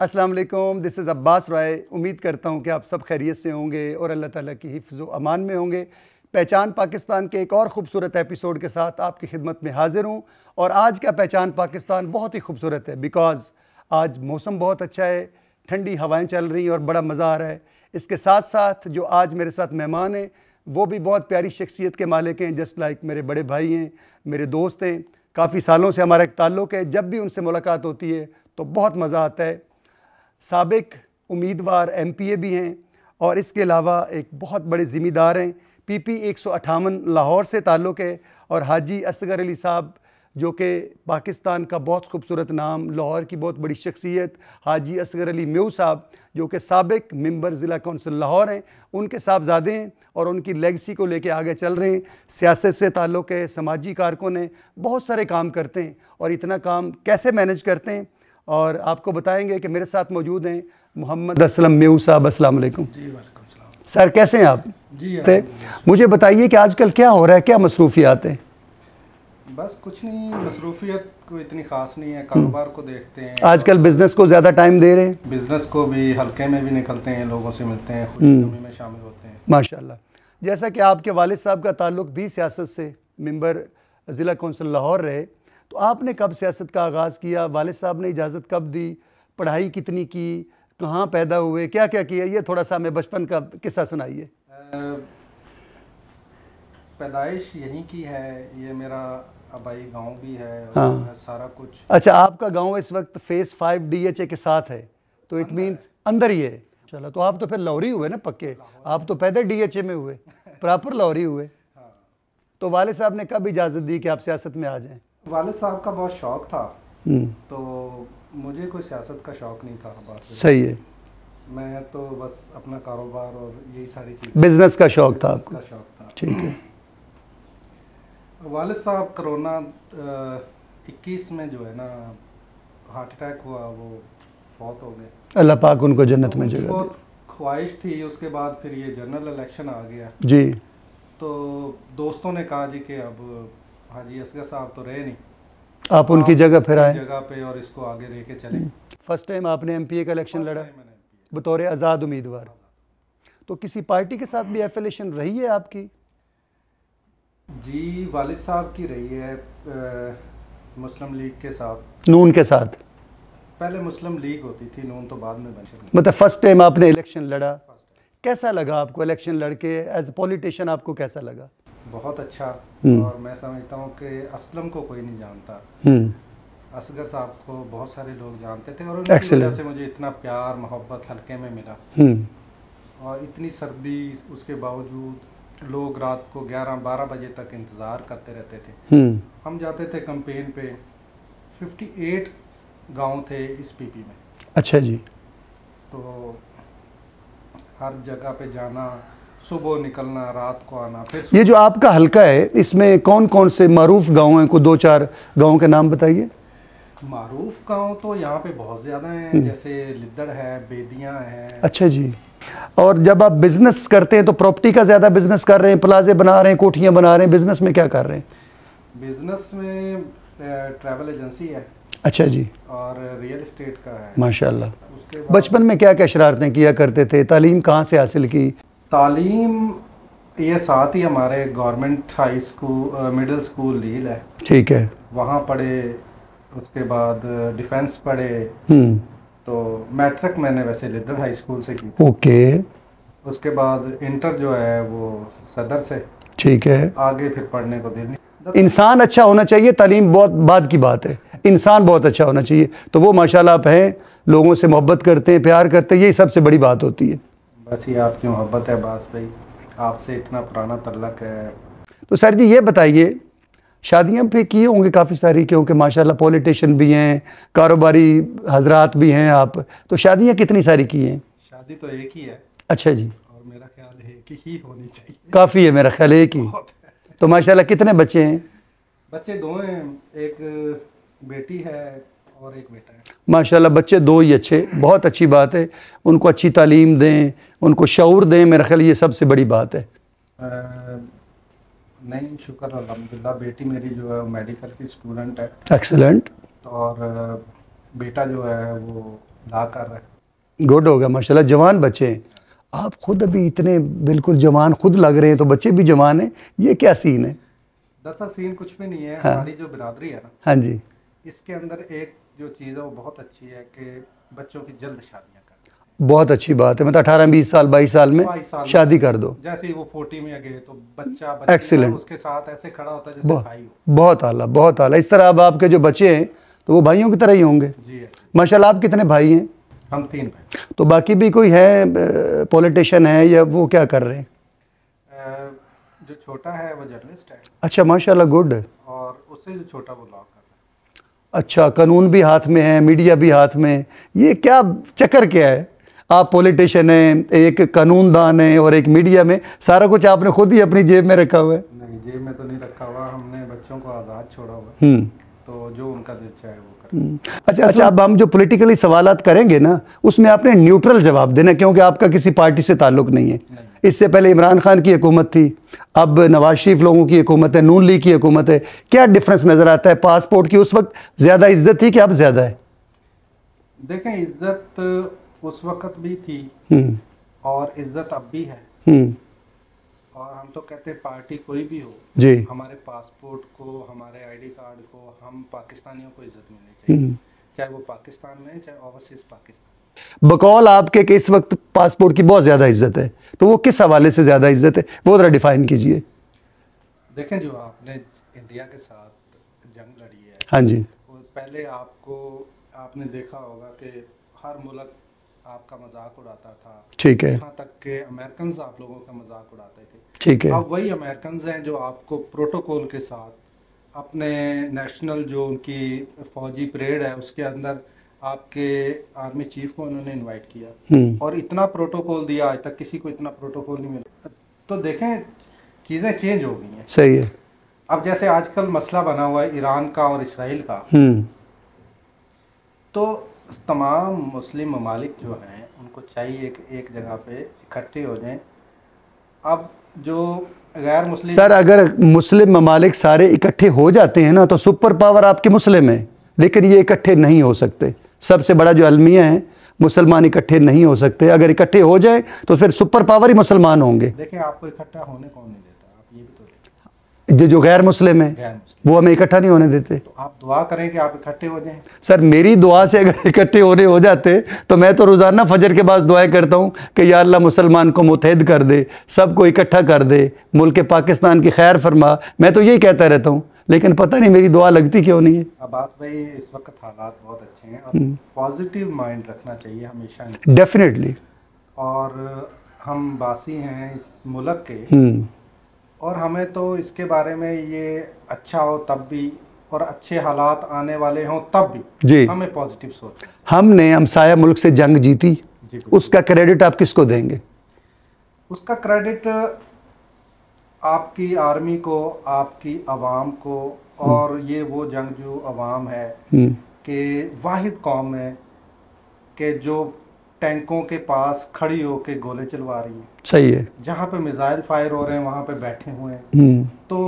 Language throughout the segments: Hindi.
अस्सलाम वालेकुम, दिस इज़ अब्बास रॉय। उम्मीद करता हूँ कि आप सब खैरियत से होंगे और अल्लाह ताला की हिफ्ज़ व अमान में होंगे। पहचान पाकिस्तान के एक और ख़ूबसूरत एपिसोड के साथ आपकी खिदमत में हाज़िर हूँ। और आज का पहचान पाकिस्तान बहुत ही खूबसूरत है, बिकॉज़ आज मौसम बहुत अच्छा है, ठंडी हवाएँ चल रही हैं और बड़ा मज़ा आ रहा है। इसके साथ साथ जो आज मेरे साथ मेहमान हैं वो भी बहुत प्यारी शख्सियत के मालिक हैं, जस्ट लाइक मेरे बड़े भाई हैं, मेरे दोस्त हैं। काफ़ी सालों से हमारा एक ताल्लुक़ है, जब भी उनसे मुलाकात होती है तो बहुत मज़ा आता है। साबिक उम्मीदवार MPA भी हैं और इसके अलावा एक बहुत बड़े ज़िम्मेदार हैं। PP 158 लाहौर से ताल्लुक़ है और हाजी असगर अली साहब जो कि पाकिस्तान का बहुत खूबसूरत नाम, लाहौर की बहुत बड़ी शख्सियत हाजी असगर अली म्यू साहब जो कि साबिक मेंबर ज़िला कौंसिल लाहौर हैं, उनके साहबजादे हैं और उनकी लेगेसी को लेके आगे चल रहे हैं। सियासत से ताल्लुक़ है, समाजी कारकुन हैं, बहुत सारे काम करते हैं और इतना काम कैसे मैनेज करते हैं और आपको बताएंगे कि मेरे साथ मौजूद हैं मोहम्मद असलम म्यू साहब। अस्सलाम वालेकुम। जी वालेकुम सलाम। सर कैसे हैं आप? जी मुझे बताइए कि आजकल क्या हो रहा है, क्या मसरूफियात हैं? बस कुछ नहीं, मसरूफियत कोई इतनी ख़ास नहीं है, कारोबार को देखते हैं। आजकल बिज़नेस को ज़्यादा टाइम दे रहे हैं, बिज़नेस को भी हल्के में भी निकलते हैं, लोगों से मिलते हैं, खुशी गमी में शामिल होते हैं। माशाल्लाह। जैसा कि आपके वालिद साहब का ताल्लुक़ भी सियासत से, मेंबर ज़िला कौंसिल लाहौर रहे, तो आपने कब सियासत का आगाज़ किया? वालिद साहब ने इजाज़त कब दी? पढ़ाई कितनी की? कहाँ पैदा हुए? क्या क्या किया? ये थोड़ा सा हमें बचपन का किस्सा सुनाइए। पैदाइश यहीं की है, ये मेरा आबाई गांव भी है और हाँ। सारा कुछ। अच्छा, आपका गांव इस वक्त फेज़ 5 DHA के साथ है, तो इट मीन्स अंदर ही है। चलो, तो आप तो फिर लाहौरी हुए ना पक्के, आप तो पैदा DHA में हुए, प्रॉपर लाहौरी हुए। हाँ। तो वालिद साहब ने कब इजाज़त दी कि आप सियासत में आ जाएं? वालिद साहब का बहुत शौक़ था, तो मुझे कोई सियासत का शौक़ नहीं था। बात सही है, मैं तो बस अपना कारोबार और यही सारी चीज़ें, बिजनेस का शौक़ था आपको। शौक़ था। ठीक है। वालिद साहब कोरोना 21 में जो है ना हार्ट अटैक हुआ, वो फौत हो गए। अल्लाह पाक उनको जन्नत में उनकी जगह बहुत ख्वाहिश थी। उसके बाद फिर ये जनरल इलेक्शन आ गया जी। तो दोस्तों ने कहा जी कि अब हाजी असगर साहब तो रहे नहीं, आप उनकी जगह फिर आए जगह पे और इसको आगे लेके चले। फर्स्ट टाइम आपने MPA का इलेक्शन लड़ा मैंने बतौर आज़ाद उम्मीदवार, तो किसी पार्टी के साथ भी एफिलिएशन रही है आपकी? जी, वालिद साहब की रही है मुस्लिम लीग के साथ, नून के साथ। पहले मुस्लिम लीग होती थी, नून तो बाद में बनी। मतलब फर्स्ट टाइम आपने इलेक्शन लड़ा, कैसा लगा आपको इलेक्शन लड़के? एज ए पॉलिटिशियन आपको कैसा लगा? बहुत अच्छा। और मैं समझता हूँ कि असलम को कोई नहीं जानता, असगर साहब को बहुत सारे लोग जानते थे और उनकी वजह से मुझे इतना प्यार मोहब्बत हल्के में मिला। और इतनी सर्दी, उसके बावजूद लोग रात को 11-12 बजे तक इंतज़ार करते रहते थे। हम जाते थे कैंपेन पे, 58 गांव थे इस PP में। अच्छा जी। तो हर जगह पे जाना, सुबह निकलना, रात को आना। फिर ये जो आपका हल्का है, इसमें कौन कौन से मारूफ गांव हैं? को 2-4 गाँव के नाम बताइए। मारूफ गांव तो यहाँ पे बहुत ज़्यादा हैं, जैसे लिद्दड़ है, बेदियाँ हैं। अच्छा जी। और जब आप बिजनेस करते हैं तो प्रॉपर्टी का ज़्यादा बिजनेस कर रहे हैं, प्लाजे बना रहे हैं, कोठियाँ बना रहे हैं, बिजनेस में क्या कर रहे हैं? बिजनेस में ट्रैवल एजेंसी है। अच्छा जी। और रियल एस्टेट का है। माशाल्लाह। बचपन में क्या क्या शरारतें किया करते थे? तालीम कहाँ से हासिल की? तालीम ये साथ ही हमारे government high school, middle school लील है। ठीक है। वहाँ पढ़े, उसके बाद डिफेंस पढ़े। तो मैट्रिक मैंने वैसे लिद्दड़ हाई स्कूल से की। ओके। उसके बाद इंटर जो है वो सदर से। ठीक है। आगे फिर पढ़ने को दिल नहीं। इंसान अच्छा होना चाहिए, तालीम बहुत बाद की बात है, इंसान बहुत अच्छा होना चाहिए। तो वो माशाल्लाह आप हैं, लोगों से मोहब्बत करते हैं, प्यार करते हैं, यही सबसे बड़ी बात होती है। बस ये आपकी मोहब्बत है बास भाई, आपसे इतना पुराना तल्लक है। तो सर जी ये बताइए, शादियाँ भी की होंगे काफ़ी सारी, क्योंकि माशाल्लाह पॉलिटिशियन भी हैं, कारोबारी हजरात भी हैं आप, तो शादियाँ कितनी सारी की हैं? शादी तो एक ही है। अच्छा जी। और मेरा ख्याल है कि ही होनी चाहिए। काफ़ी है मेरा ख्याल, एक ही। तो माशाल्लाह कितने बच्चे हैं? बच्चे 2 हैं, एक बेटी है और एक बेटा है। माशाल्लाह बच्चे 2 ही अच्छे, बहुत अच्छी बात है। उनको अच्छी तालीम दें, उनको शऊर दें, मेरा ख्याल ये सबसे बड़ी बात है। नहीं, शुक्र अल्हम्दुलिल्लाह, बेटी मेरी जो है मेडिकल की स्टूडेंट है। एक्सीलेंट। और बेटा जो है वो ला कर रहे। गुड होगा माशाल्लाह, जवान बच्चे हैं। आप खुद अभी इतने बिल्कुल जवान खुद लग रहे हैं, तो बच्चे भी जवान हैं, ये क्या सीन है? दरअसल सीन कुछ भी नहीं है। हाँ। हमारी जो बिरादरी है ना, हाँ जी, इसके अंदर एक जो चीज़ है वो बहुत अच्छी है कि बच्चों की जल्द शादियाँ कर, बहुत अच्छी बात है। मतलब 18-20 साल 22 साल में 22 साल शादी कर दो। जैसे ही वो 40 में गए तो बच्चा Excellent। उसके साथ ऐसे खड़ा होता है जैसे भाई हो। बहुत आला, बहुत आला। इस तरह अब आपके जो बच्चे हैं तो वो भाइयों की तरह ही होंगे। जी माशाल्लाह। आप कितने भाई हैं? हम 3 भाई। तो बाकी भी कोई है पॉलिटिशियन है या वो क्या कर रहे हैं? जो छोटा है वो जर्नलिस्ट है। अच्छा माशाल्लाह, गुड। और उससे जो छोटा वो लॉ कर रहा है। अच्छा, कानून भी हाथ में है, मीडिया भी हाथ में, ये क्या चक्कर क्या है? आप पॉलिटिशियन हैं, एक कानूनदान है और एक मीडिया में, सारा कुछ आपने खुद ही अपनी जेब में रखा हुआ है। नहीं, जेब में तो नहीं रखा हुआ, हमने बच्चों को आज़ाद छोड़ा हुआ है। तो जो उनका दिल चाहे वो करें। अच्छा, अब हम जो पॉलिटिकली सवालात करेंगे ना, उसमें आपने न्यूट्रल जवाब देना, क्योंकि आपका किसी पार्टी से ताल्लुक नहीं है। इससे पहले इमरान खान की हुकूमत थी, अब नवाज शरीफ लोगों की हुकूमत है, नून लीग की हुकूमत है। क्या डिफरेंस नज़र आता है? पासपोर्ट की उस वक्त ज़्यादा इज्जत थी कि अब ज़्यादा है? देखें, इज्जत उस वक्त भी थी और इज्जत अब भी है। और हम तो कहते हैं पार्टी कोई भी हो जी, हमारे पासपोर्ट को, हमारे आईडी कार्ड को, हम पाकिस्तानियों को इज्जत मिलनी चाहिए, चाहे वो पाकिस्तान में चाहे ओवरसीज पाकिस्तान। बकौल आपके कि इस वक्त पासपोर्ट की बहुत ज़्यादा इज्जत है, तो वो किस हवाले से ज़्यादा इज्जत है, वो ज़रा डिफाइन कीजिए। देखें, जो आपने इंडिया के साथ जंग लड़ी है, हाँ जी, पहले आपने देखा होगा कि हर मुल्क आपका मजाक उड़ाता था। ठीक है, यहाँ तक कि अमेरिकन आप लोगों का मजाक उड़ाते थे। ठीक है। अब वही अमेरिकन हैं जो आपको प्रोटोकॉल के साथ अपने नेशनल जो उनकी फौजी परेड है उसके अंदर आपके आर्मी चीफ को उन्होंने इनवाइट किया और इतना प्रोटोकॉल दिया, आज तक किसी को इतना प्रोटोकॉल नहीं मिला। तो देखें, चीज़ें चेंज हो गई हैं। सही है। अब जैसे आजकल मसला बना हुआ है ईरान का और इसराइल का, तो तमाम मुस्लिम ममालिक जो हैं उनको चाहिए कि एक जगह पे इकट्ठे हो जाएं। अब जो गैर मुस्लिम, सर, अगर मुस्लिम ममालिक सारे इकट्ठे हो जाते हैं ना, तो सुपर पावर आपके मुस्लिम है, लेकिन ये इकट्ठे नहीं हो सकते। सबसे बड़ा जो अलमिया है, मुसलमान इकट्ठे नहीं हो सकते। अगर इकट्ठे हो जाए तो फिर सुपर पावर ही मुसलमान होंगे। देखिए, आपको इकट्ठा होने कौन नहीं देता, आप ये भी तो देखें। जो गैर मुस्लिम है वो हमें इकट्ठा नहीं होने देते। तो आप दुआ करें कि आप इकट्ठे हो जाएं। सर, मेरी दुआ से अगर इकट्ठे होने हो जाते तो मैं तो रोज़ाना फजर के बाद दुआएं करता हूँ कि या अल्लाह मुसलमान को मुत्तहिद कर दे, सबको इकट्ठा कर दे, मुल्क पाकिस्तान की खैर फरमा। मैं तो यही कहता रहता हूँ, लेकिन पता नहीं मेरी दुआ लगती क्यों नहीं है। अब्बास भाई, इस वक्त हालात बहुत अच्छे हैं और पॉजिटिव माइंड रखना चाहिए हमेशा। डेफिनेटली। और हम बासी हैं इस मुल्क के, और हमें तो इसके बारे में ये अच्छा हो तब भी और अच्छे हालात आने वाले हों तब भी जी, हमें पॉजिटिव सोचना। हमने हमसाया मुल्क से जंग जीती, उसका क्रेडिट आप किसको देंगे? उसका क्रेडिट आपकी आर्मी को, आपकी आवाम को, और ये वो जंगजू आवाम है कि वाहिद कौम है कि जो टैंकों के पास खड़ी होकर गोले चलवा रही है। सही है। जहाँ पे मिसाइल फायर हो रहे हैं वहाँ पे बैठे हुए हैं। तो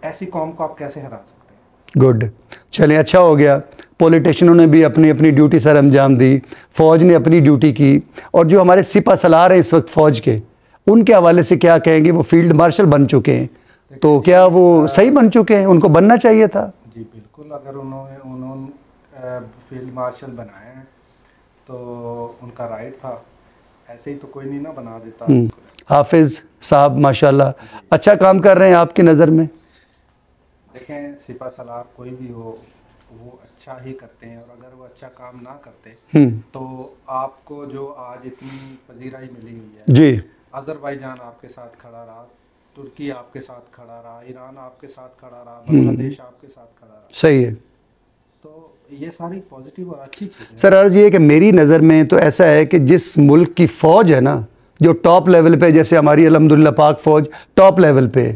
ऐसी कौम को आप कैसे हरा सकते हैं? गुड, चलिए, अच्छा हो गया। पॉलिटिशियनों ने भी अपनी अपनी ड्यूटी सर अंजाम दी, फ़ौज ने अपनी ड्यूटी की, और जो हमारे सिपा सलार हैं इस वक्त फ़ौज के, उनके हवाले से क्या कहेंगे? वो फील्ड मार्शल बन चुके हैं, तो क्या वो सही बन चुके हैं? उनको बनना चाहिए था। जी बिल्कुल, अगर उन्होंने फील्ड मार्शल बनाए हैं तो उनका राइट था, ऐसे ही तो कोई नहीं ना बना देता। हाफिज़ साहब माशाल्लाह अच्छा काम कर रहे हैं आपकी नज़र में। देखें, सिपा सलार कोई भी हो वो अच्छा ही करते हैं, और अगर वो अच्छा काम ना करते तो आपको जो आज इतनी पजीराई मिली हुई है, जी, अज़रबैजान आपके साथ खड़ा रहा, तुर्की आपके साथ खड़ा रहा, ईरान आपके साथ खड़ा रहा, बांग्लादेश आपके साथ खड़ा रहा। सही है। तो ये सारी पॉजिटिव और अच्छी चीज़ है। सर, अर्ज़ ये है कि मेरी नज़र में तो ऐसा है कि जिस मुल्क की फ़ौज है ना, जो टॉप लेवल पे, जैसे हमारी अल्हम्दुलिल्लाह पाक फ़ौज टॉप लेवल पे,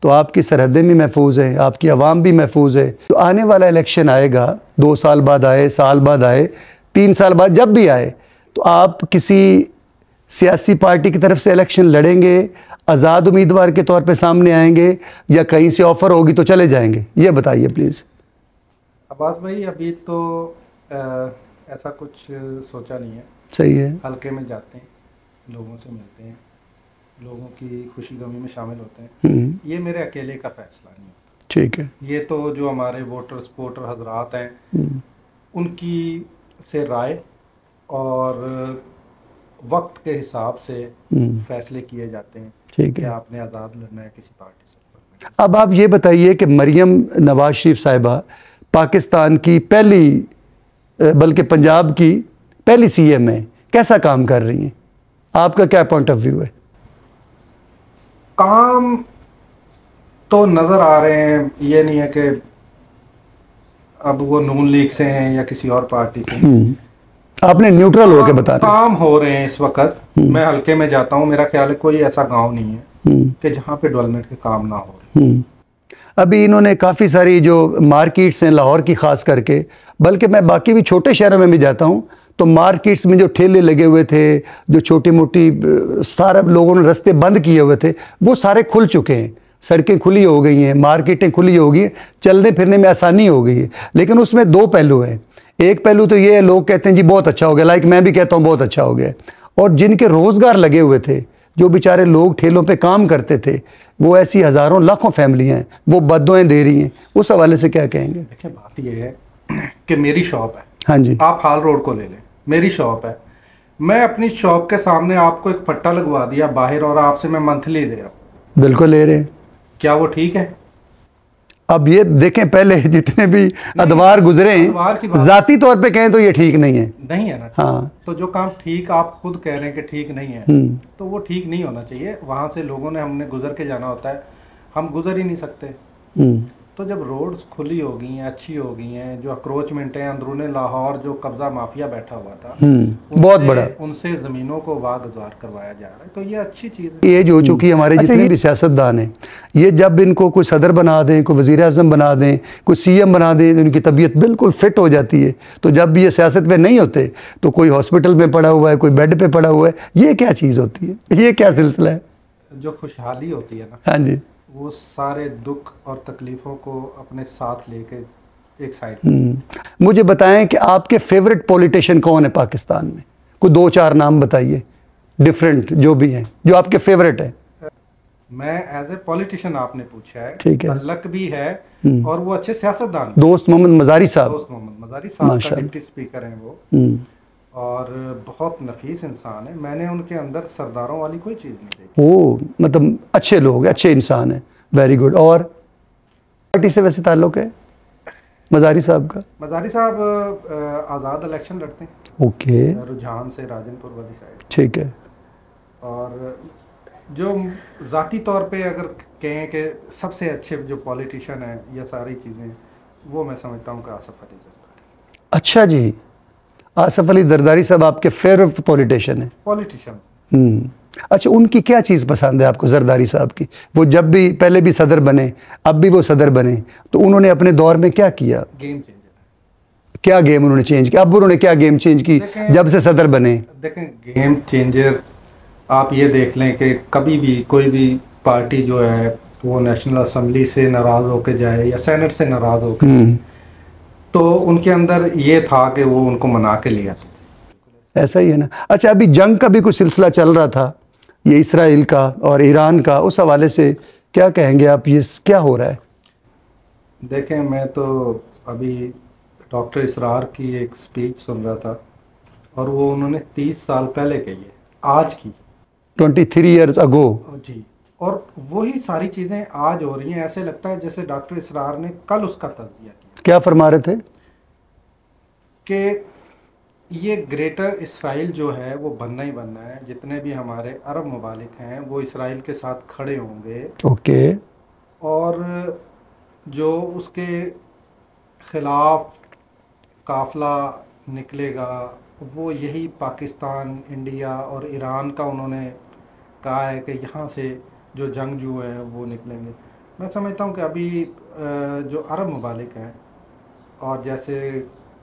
तो आपकी सरहदें भी महफूज हैं, आपकी आवाम भी महफूज है। तो आने वाला इलेक्शन आएगा, 2 साल बाद आए, साल बाद आए, 3 साल बाद जब भी आए, तो आप किसी सियासी पार्टी की तरफ से इलेक्शन लड़ेंगे, आज़ाद उम्मीदवार के तौर पे सामने आएंगे, या कहीं से ऑफ़र होगी तो चले जाएंगे? ये बताइए प्लीज़। अब्बास भाई, अभी तो ऐसा कुछ सोचा नहीं है। सही है। हल्के में जाते हैं, लोगों से मिलते हैं, लोगों की खुशी गमी में शामिल होते हैं। ये मेरे अकेले का फैसला नहीं होता। ठीक है। ये तो जो हमारे वोटर सपोर्टर हजरात हैं उनकी से राय और वक्त के हिसाब से फैसले किए जाते हैं। ठीक है, कि आपने आज़ाद लड़ना है किसी पार्टी से। अब आप ये बताइए कि मरियम नवाज शरीफ साहिबा पाकिस्तान की पहली, बल्कि पंजाब की पहली सीएम है, कैसा काम कर रही हैं? आपका क्या पॉइंट ऑफ व्यू है? काम तो नज़र आ रहे हैं, ये नहीं है कि अब वो नून लीग से हैं या किसी और पार्टी से। आपने न्यूट्रल होकर बताया। काम हो रहे हैं इस वक्त। मैं हल्के में जाता हूँ, मेरा ख्याल है कोई ऐसा गांव नहीं है कि जहाँ पे डेवलपमेंट के काम ना हो रहे। अभी इन्होंने काफ़ी सारी जो मार्केट्स हैं लाहौर की ख़ास करके, बल्कि मैं बाकी भी छोटे शहरों में भी जाता हूँ तो मार्केट्स में जो ठेले लगे हुए थे, जो छोटी मोटी सारा लोगों ने रास्ते बंद किए हुए थे, वो सारे खुल चुके हैं। सड़कें खुली हो गई हैं, मार्केटें खुली हो गई हैं, चलने फिरने में आसानी हो गई है। लेकिन उसमें दो पहलू हैं। एक पहलू तो ये है, लोग कहते हैं जी बहुत अच्छा हो गया, लाइक मैं भी कहता हूँ बहुत अच्छा हो गया, और जिनके रोज़गार लगे हुए थे, जो बेचारे लोग ठेलों पे काम करते थे, वो ऐसी हज़ारों लाखों फैमिलियाँ हैं, वो बद्दुआएं दे रही हैं। उस हवाले से क्या कहेंगे? देखिए, बात ये है कि मेरी शॉप है। हाँ जी। आप हाल रोड को ले लें, मेरी शॉप है। मैं अपनी शॉप के सामने आपको एक पट्टा लगवा दिया बाहर और आपसे मैं मंथली ले रहा हूँ। बिल्कुल ले रहे हैं। क्या वो ठीक है? अब ये देखें, पहले जितने भी अदवार गुजरे हैं, जाती तौर पे कहें तो ये ठीक नहीं है। नहीं है ना? हाँ। तो जो काम ठीक आप खुद कह रहे हैं कि ठीक नहीं है, तो वो ठीक नहीं होना चाहिए। वहां से लोगों ने, हमने गुजर के जाना होता है, हम गुजर ही नहीं सकते। तो जब रोड्स खुली हो गई हैं, अच्छी हो गई हैं, जो अक्रोचमेंट है अंदरूने लाहौर, जो कब्जा माफिया बैठा हुआ था, बहुत बड़ा, उनसे जमीनों को वागुजार करवाया जा रहा है, तो ये अच्छी चीज़ है। ये जो चूँकि हमारे जितने भी सियासतदान हैं, ये जब इनको कोई सदर बना दें, कोई वज़ीर आज़म बना दें, कोई सीएम बना दें, तो इनकी तबीयत बिल्कुल फिट हो जाती है। तो जब भी ये सियासत में नहीं होते तो कोई हॉस्पिटल में पड़ा हुआ है, कोई बेड पे पड़ा हुआ है। ये क्या चीज़ होती है? ये क्या सिलसिला है? जो खुशहाली होती है ना, हाँ जी, वो सारे दुख और तकलीफ़ों को अपने साथ लेके एक साइड। मुझे बताएं कि आपके फेवरेट पॉलिटिशियन कौन है पाकिस्तान में? कोई दो चार नाम बताइए, डिफरेंट जो भी हैं, जो आपके फेवरेट है। मैं एज ए पॉलिटिशियन, आपने पूछा है, ठीक है, तल्लक भी है और वो अच्छे सियासतदान। दोस्त मोहम्मद मजारी साहब, दोस्त मोहम्मद मजारी साहब का डिप्टी स्पीकर हैं वो, और बहुत नफीस इंसान है। मैंने उनके अंदर सरदारों वाली कोई चीज़ नहीं देखी। ओ, मतलब अच्छे लोग, अच्छे इंसान हैं। Very good. और पार्टी से वैसे ताल्लुक है मजारी साहब का? मजारी साहब आज़ाद इलेक्शन लड़ते हैं। ओके। रुझान से राजनपुर वाली साइड। ठीक है। और जो ज़ाती तौर पे अगर कहें कि सबसे अच्छे जो पॉलिटिशियन हैं, ये सारी चीज़ें, वो मैं समझता हूँ कि आसिफ अली जरदारी। अच्छा जी, आसिफ अली जरदारी साहब आपके फेवरेट पॉलिटिशियन है? पॉलिटिशियन। अच्छा, उनकी क्या चीज़ पसंद है आपको जरदारी साहब की? वो जब भी, पहले भी सदर बने, अब भी वो सदर बने, तो उन्होंने अपने दौर में क्या किया? Game changer. क्या गेम उन्होंने चेंज किया? अब उन्होंने क्या गेम चेंज की जब से सदर बने? देखें, गेम चेंजर आप ये देख लें कि कभी भी कोई भी पार्टी जो है वो नेशनल असम्बली से नाराज़ होकर जाए या सेनेट से नाराज़ होकर, तो उनके अंदर ये था कि वो उनको मना के ले आते थे। ऐसा ही है ना? अच्छा, अभी जंग का भी कुछ सिलसिला चल रहा था, ये इसराइल का और ईरान का, उस हवाले से क्या कहेंगे आप? ये क्या हो रहा है? देखें, मैं तो अभी डॉक्टर इसरार की एक स्पीच सुन रहा था, और वो उन्होंने 30 साल पहले कही है, आज की 23 ईयर्स अगो जी, और वही सारी चीज़ें आज हो रही हैं। ऐसे लगता है जैसे डॉक्टर इसरार ने कल उसका तज्जिया किया। क्या फरमा रहे थे? कि ये ग्रेटर इसराइल जो है वो बनना ही बनना है। जितने भी हमारे अरब ममालिक हैं वो इसराइल के साथ खड़े होंगे। ओके। और जो उसके खिलाफ काफिला निकलेगा वो यही पाकिस्तान, इंडिया और ईरान का उन्होंने कहा है कि यहाँ से जो जंगजू हैं वो निकलेंगे। मैं समझता हूँ कि अभी जो अरब ममालिक हैं, और जैसे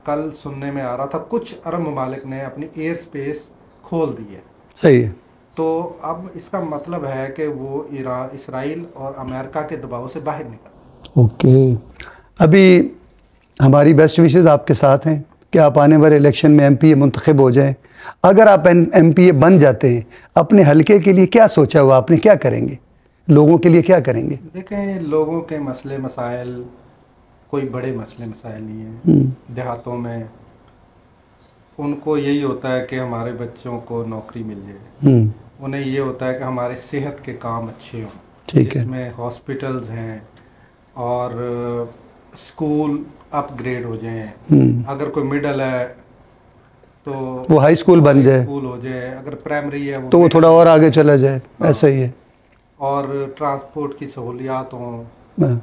कल सुनने में आ रहा था कुछ अरब ममालिक ने अपनी एयर स्पेस खोल दी है। सही है। तो अब इसका मतलब है कि वो इसराइल और अमेरिका के दबाव से बाहर निकल। ओके। अभी हमारी बेस्ट विशेज़ आपके साथ हैं कि आप आने वाले इलेक्शन में MPA मुंतखब हो जाएं। अगर आप MPA बन जाते हैं, अपने हलके के लिए क्या सोचा हुआ आपने, क्या करेंगे, लोगों के लिए क्या करेंगे? देखें, लोगों के मसले मसाइल कोई बड़े मसले मसाइल नहीं है। देहातों में उनको यही होता है कि हमारे बच्चों को नौकरी मिल जाए, उन्हें ये होता है कि हमारे सेहत के काम अच्छे हों, जिसमें हॉस्पिटल्स हैं और स्कूल अपग्रेड हो जाएं। अगर कोई मिडल है तो वो हाई स्कूल बन जाए, स्कूल हो जाए, अगर प्राइमरी है तो वो थोड़ा और आगे चला जाए। ऐसा ही है। और ट्रांसपोर्ट की सहूलियात हों,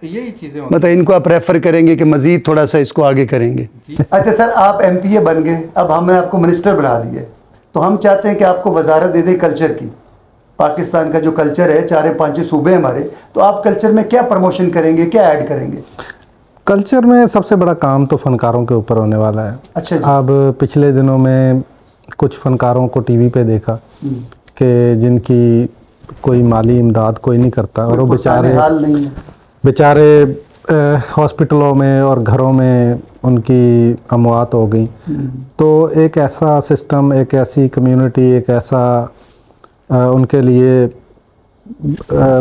यही चीज़ें मतलब इनको आप रेफ़र करेंगे कि मज़ीद थोड़ा सा इसको आगे करेंगे। अच्छा सर, आप MPA बन गए, अब हमने आपको मिनिस्टर बना दिया है, तो हम चाहते हैं कि आपको वजारत दे दें कल्चर की। पाकिस्तान का जो कल्चर है, 4-5 सूबे हमारे, तो आप कल्चर में क्या प्रमोशन करेंगे, क्या ऐड करेंगे? कल्चर में सबसे बड़ा काम तो फ़नकारों के ऊपर होने वाला है। अच्छा जी। अब पिछले दिनों में कुछ फ़नकारों को TV पे देखा कि जिनकी कोई माली इमदाद कोई नहीं करता, और वो बेचारे हॉस्पिटलों में और घरों में उनकी अमवात हो गई। तो एक ऐसा सिस्टम, एक ऐसी कम्युनिटी, एक ऐसा उनके लिए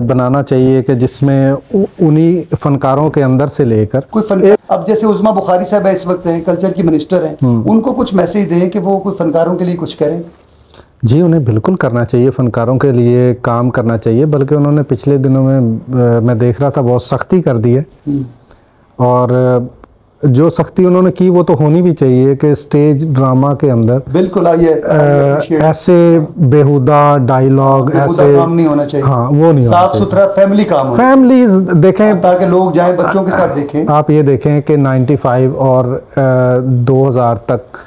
बनाना चाहिए कि जिसमें उन्हीं फनकारों के अंदर से लेकर कोई फनकार, अब जैसे उस्मा बुखारी साहब इस वक्त हैं, कल्चर की मिनिस्टर हैं, उनको कुछ मैसेज दें कि वो कोई फनकारों के लिए कुछ करें। जी, उन्हें बिल्कुल करना चाहिए, फ़नकारों के लिए काम करना चाहिए। बल्कि उन्होंने पिछले दिनों में मैं देख रहा था बहुत सख्ती कर दी है, और जो सख्ती उन्होंने की वो तो होनी भी चाहिए कि स्टेज ड्रामा के अंदर बिल्कुल ऐसे बेहुदा डायलॉग ऐसे काम नहीं होना चाहिए। हाँ, वो नहीं, साफ सुथरा फैमिली काम, फैमिलीज देखें ताकि लोग जाएं बच्चों के साथ देखें। आप ये देखें कि 95 और 2000 तक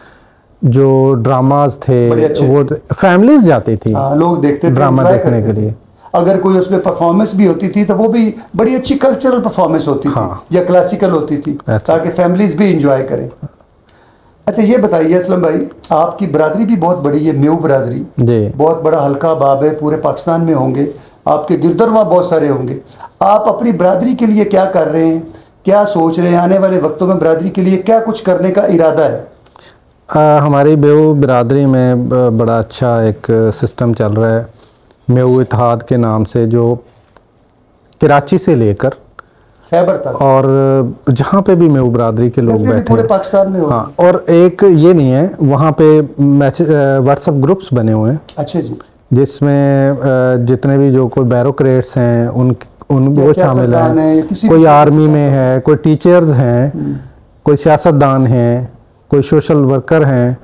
जो ड्रामाज थे वो फैमिलीज जाती थी, लोग देखते थे ड्रामा देखने के लिए। अगर कोई उसमें परफॉर्मेंस भी होती थी तो वो भी बड़ी अच्छी कल्चरल परफॉर्मेंस होती थी या क्लासिकल होती थी, ताकि फैमिलीज भी इंजॉय करें। अच्छा ये बताइए असलम भाई, आपकी बरादरी भी बहुत बड़ी है, म्यू बरादरी जी, बहुत बड़ा हल्का बाब है, पूरे पाकिस्तान में होंगे, आपके गिरदरवा बहुत सारे होंगे। आप अपनी बरादरी के लिए क्या कर रहे हैं, क्या सोच रहे हैं, आने वाले वक्तों में बरादरी के लिए क्या कुछ करने का इरादा है? हमारी म्यू बरादरी में बड़ा अच्छा एक सिस्टम चल रहा है, म्यू इत्तेहाद के नाम से, जो कराची से लेकर खैबर तक और जहाँ पे भी म्यू बरादरी के लोग बैठे पूरे पाकिस्तान में हो। हाँ, और एक ये नहीं है, वहाँ पे व्हाट्सएप ग्रुप्स बने हुए हैं। अच्छा जी। जिसमें जितने भी जो कोई बैरोक्रेट्स हैं उन वो शामिल हैं, कोई आर्मी में है, कोई टीचर्स हैं, कोई सियासतदान हैं, कोई सोशल वर्कर हैं,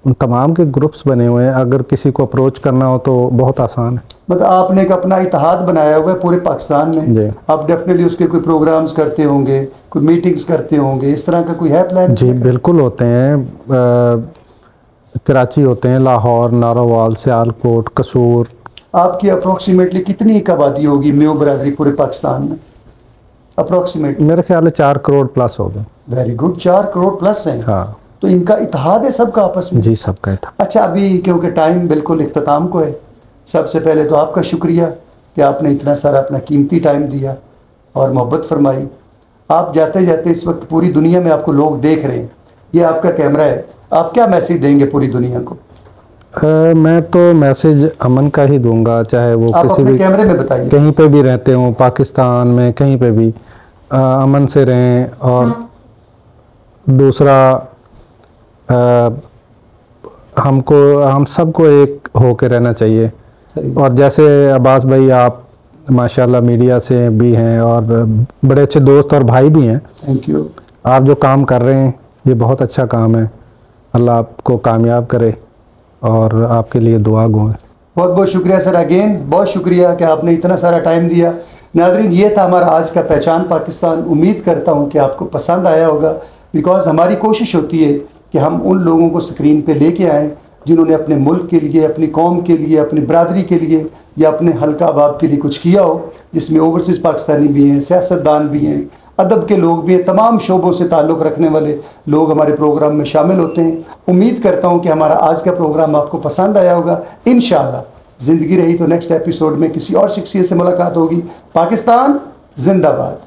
उन तमाम के ग्रुप्स बने हुए हैं। अगर किसी को अप्रोच करना हो तो बहुत आसान है। मतलब आपने एक अपना इत्तेहाद बनाया हुआ है पूरे पाकिस्तान में, आप डेफिनेटली उसके कोई प्रोग्राम्स करते होंगे, कोई मीटिंग्स करते होंगे, इस तरह का कोई है प्लान? जी बिल्कुल होते हैं, कराची होते हैं, लाहौर, नारोवाल, सियालकोट, कसूर। आपकी अप्रोक्सीमेटली कितनी आबादी होगी म्यू बरादरी पूरे पाकिस्तान में अप्रोक्सीमेटली? मेरे ख्याल में 4 करोड़ प्लस हो गए। वेरी गुड, 4 करोड़ प्लस हैं। हाँ, तो इनका इत्तेहाद है सबका आपस में? जी, सबका इत्तेहाद। अच्छा, अभी क्योंकि टाइम बिल्कुल इख्तिताम को है, सबसे पहले तो आपका शुक्रिया कि आपने इतना सारा अपना कीमती टाइम दिया और मोहब्बत फरमाई। आप जाते जाते इस वक्त पूरी दुनिया में आपको लोग देख रहे हैं, ये आपका कैमरा है, आप क्या मैसेज देंगे पूरी दुनिया को? मैं तो मैसेज अमन का ही दूंगा, चाहे वो आप किसी अपने भी कैमरे में बताइए, कहीं पे भी रहते हो, पाकिस्तान में कहीं पे भी अमन से रहें। और दूसरा, हम सबको एक होके रहना चाहिए। और जैसे अब्बास भाई, आप माशाल्लाह मीडिया से भी हैं और बड़े अच्छे दोस्त और भाई भी हैं। Thank you. आप जो काम कर रहे हैं ये बहुत अच्छा काम है, अल्लाह आपको कामयाब करे और आपके लिए दुआ गो है। बहुत बहुत शुक्रिया सर, अगेन बहुत शुक्रिया कि आपने इतना सारा टाइम दिया। नाज़रीन, ये था हमारा आज का पहचान पाकिस्तान। उम्मीद करता हूँ कि आपको पसंद आया होगा, बिकॉज़ हमारी कोशिश होती है कि हम उन लोगों को स्क्रीन पे लेके आएँ जिन्होंने अपने मुल्क के लिए, अपनी कौम के लिए, अपनी बरादरी के लिए या अपने हल्का अहबाब के लिए कुछ किया हो, जिसमें ओवरसीज़ पाकिस्तानी भी हैं, सियासतदान भी हैं, अदब के लोग भी हैं, तमाम शोबों से ताल्लुक़ रखने वाले लोग हमारे प्रोग्राम में शामिल होते हैं। उम्मीद करता हूँ कि हमारा आज का प्रोग्राम आपको पसंद आया होगा। इंशाअल्लाह ज़िंदगी रही तो नेक्स्ट एपिसोड में किसी और शख्सियत से मुलाकात होगी। पाकिस्तान जिंदाबाद।